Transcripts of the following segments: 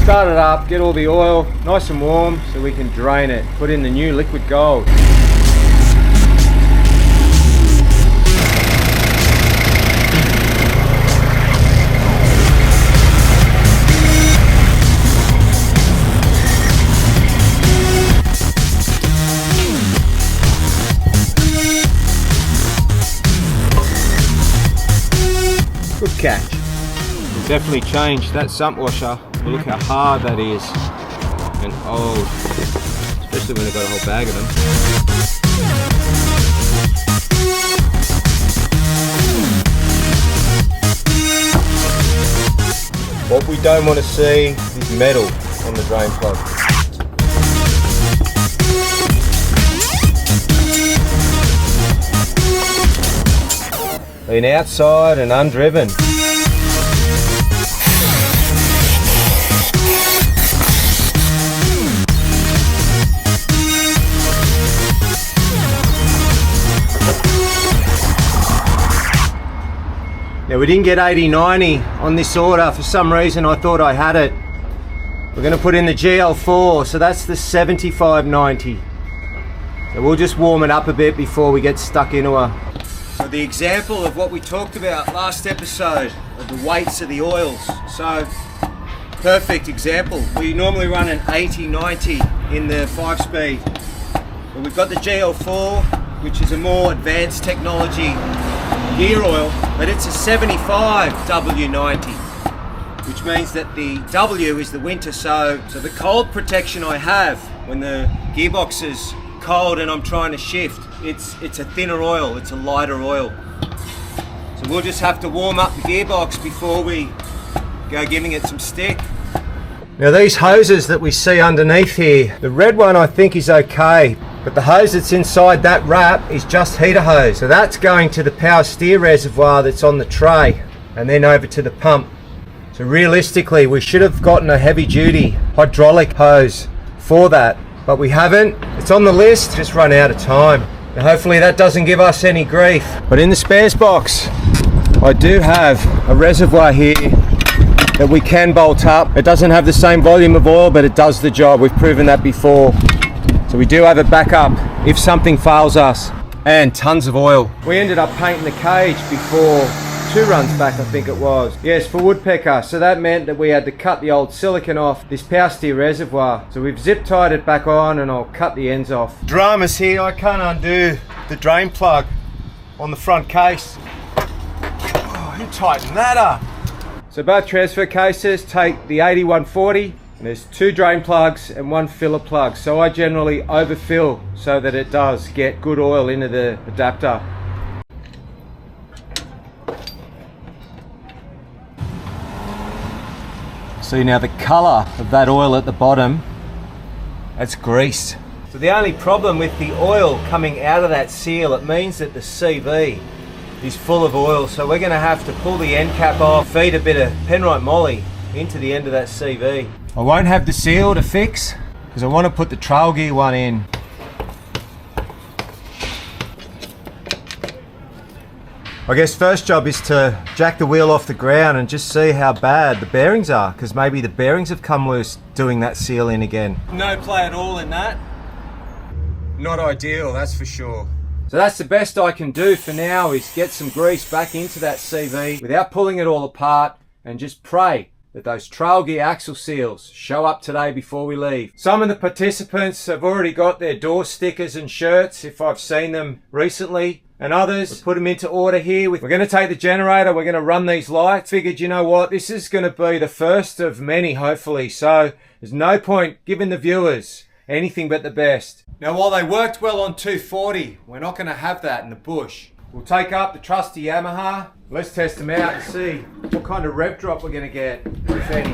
start it up, get all the oil nice and warm so we can drain it, put in the new liquid gold. Good catch. We've definitely changed that sump washer. Look how hard that is and old, especially when I've got a whole bag of them. What we don't want to see is metal on the drain plug. Been outside and undriven. Now we didn't get 80/90 on this order. For some reason I thought I had it. We're going to put in the GL4, so that's the 75/90. So we'll just warm it up a bit before we get stuck into her. So the example of what we talked about last episode, of the weights of the oils. So, perfect example. We normally run an 80/90 in the 5-speed. But we've got the GL4, which is a more advanced technology gear oil, but it's a 75W90, which means that the W is the winter, so the cold protection I have when the gearbox is cold and I'm trying to shift, it's a thinner oil, it's a lighter oil. So we'll just have to warm up the gearbox before we go giving it some stick. Now these hoses that we see underneath here, the red one I think is okay, but the hose that's inside that wrap is just heater hose. So that's going to the power steer reservoir that's on the tray and then over to the pump. So realistically we should have gotten a heavy duty hydraulic hose for that, but we haven't. It's on the list, just run out of time. Now hopefully that doesn't give us any grief. But in the spares box I do have a reservoir here that we can bolt up. It doesn't have the same volume of oil, but it does the job. We've proven that before. So we do have a backup if something fails us, and tons of oil. We ended up painting the cage before 2 runs back, I think it was. Yes, for woodpecker. So that meant that we had to cut the old silicone off this power steer reservoir. So we've zip tied it back on and I'll cut the ends off. Dramas here, I can't undo the drain plug on the front case. Oh, who tightened that up? So both transfer cases take the 8140. There's 2 drain plugs and 1 filler plug. So I generally overfill so that it does get good oil into the adapter. See now the colour of that oil at the bottom, that's grease. So the only problem with the oil coming out of that seal, it means that the CV is full of oil. So we're going to have to pull the end cap off, feed a bit of Penrite Molly into the end of that CV. I won't have the seal to fix because I want to put the Trailgear one in. I guess first job is to jack the wheel off the ground and just see how bad the bearings are, because maybe the bearings have come loose doing that seal in again. No play at all in that. Not ideal, that's for sure. So that's the best I can do for now, is get some grease back into that CV without pulling it all apart and just pray that those Trailgear axle seals show up today before we leave. Some of the participants have already got their door stickers and shirts, if I've seen them recently, and others. We'll put them into order here. We're going to take the generator, we're going to run these lights. Figured, you know what, this is going to be the first of many, hopefully, so there's no point giving the viewers anything but the best. Now while they worked well on 240, we're not going to have that in the bush. We'll take up the trusty Yamaha. Let's test them out and see what kind of rev drop we're going to get, if any.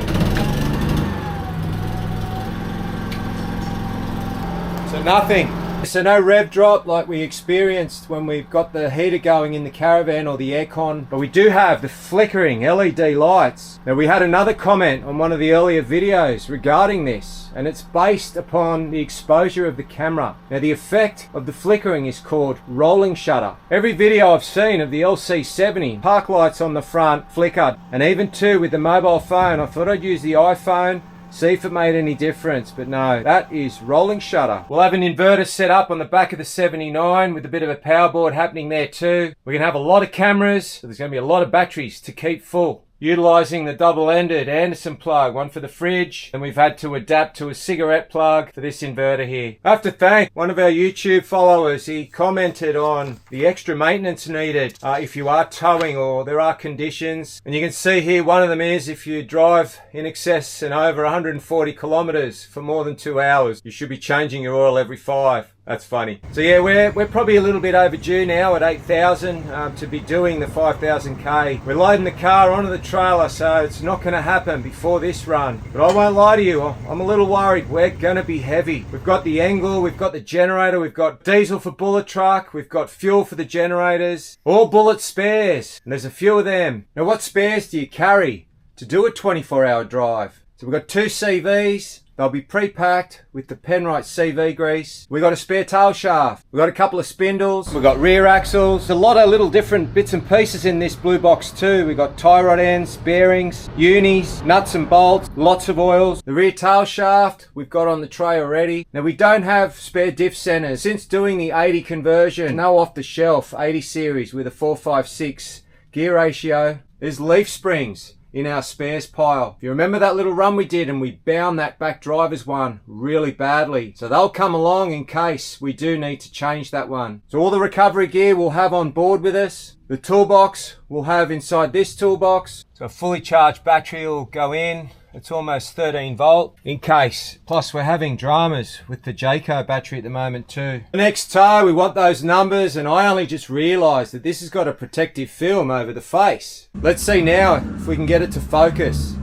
So nothing. So no rev drop like we experienced when we've got the heater going in the caravan or the aircon, but we do have the flickering LED lights. Now we had another comment on one of the earlier videos regarding this, and it's based upon the exposure of the camera. Now the effect of the flickering is called rolling shutter. Every video I've seen of the LC70, park lights on the front flickered, and even too with the mobile phone, I thought I'd use the iPhone see if it made any difference, but no, that is rolling shutter. We'll have an inverter set up on the back of the 79 with a bit of a power board happening there too. We're going to have a lot of cameras, so there's going to be a lot of batteries to keep full. Utilising the double-ended Anderson plug, one for the fridge, and we've had to adapt to a cigarette plug for this inverter here. I have to thank one of our YouTube followers. He commented on the extra maintenance needed if you are towing or there are conditions. And you can see here one of them is if you drive in excess and over 140 kilometres for more than 2 hours, you should be changing your oil every 5. That's funny. So yeah, we're probably a little bit overdue now at 8,000 to be doing the 5,000k. We're loading the car onto the trailer, so it's not going to happen before this run. But I won't lie to you, I'm a little worried. We're going to be heavy. We've got the angle, we've got the generator, we've got diesel for bullet truck, we've got fuel for the generators, all bullet spares, and there's a few of them. Now what spares do you carry to do a 24-hour drive? So we've got 2 CVs. They'll be pre-packed with the Penrite CV grease. We've got a spare tail shaft. We've got a couple of spindles. We've got rear axles. A lot of little different bits and pieces in this blue box too. We've got tie rod ends, bearings, unis, nuts and bolts, lots of oils. The rear tail shaft we've got on the tray already. Now we don't have spare diff centers. Since doing the 80 conversion, no off the shelf 80 series with a 456 gear ratio. There's leaf springs in our spares pile. If you remember that little run we did and we bound that back driver's one really badly. So they'll come along in case we do need to change that one. So all the recovery gear we'll have on board with us. The toolbox we'll have inside this toolbox. So a fully charged battery will go in. It's almost 13 volt in case. Plus we're having dramas with the Jayco battery at the moment too. The next tow, we want those numbers, and I only just realised that this has got a protective film over the face. Let's see now if we can get it to focus.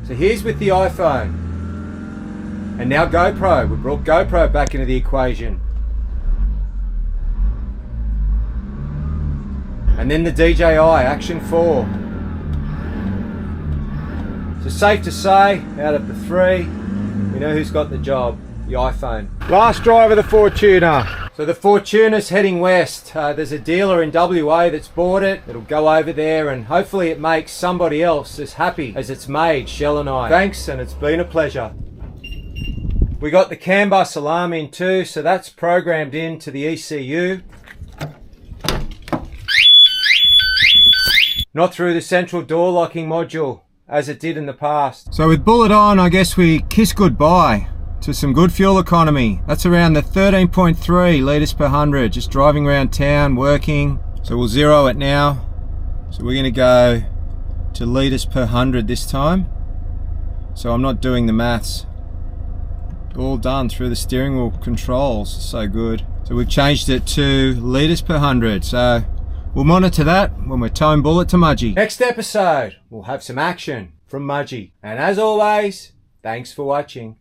So here's with the iPhone. And now GoPro. We brought GoPro back into the equation. And then the DJI Action 4. So safe to say, out of the 3, we know who's got the job, the iPhone. Last drive of the Fortuner. So the Fortuner's heading west. There's a dealer in WA that's bought it. It'll go over there and hopefully it makes somebody else as happy as it's made Shell and I. Thanks, and it's been a pleasure. We got the CAN bus alarm in too, so that's programmed into the ECU. Not through the central door locking module, as it did in the past. So with bullet on, I guess we kiss goodbye to some good fuel economy. That's around the 13.3 litres per 100, just driving around town, working. So we'll zero it now. So we're gonna go to litres per 100 this time. So I'm not doing the maths. All done through the steering wheel controls, so good. So we've changed it to litres per 100. So we'll monitor that when we're towing bullet to Mudgee. Next episode, we'll have some action from Mudgee. And as always, thanks for watching.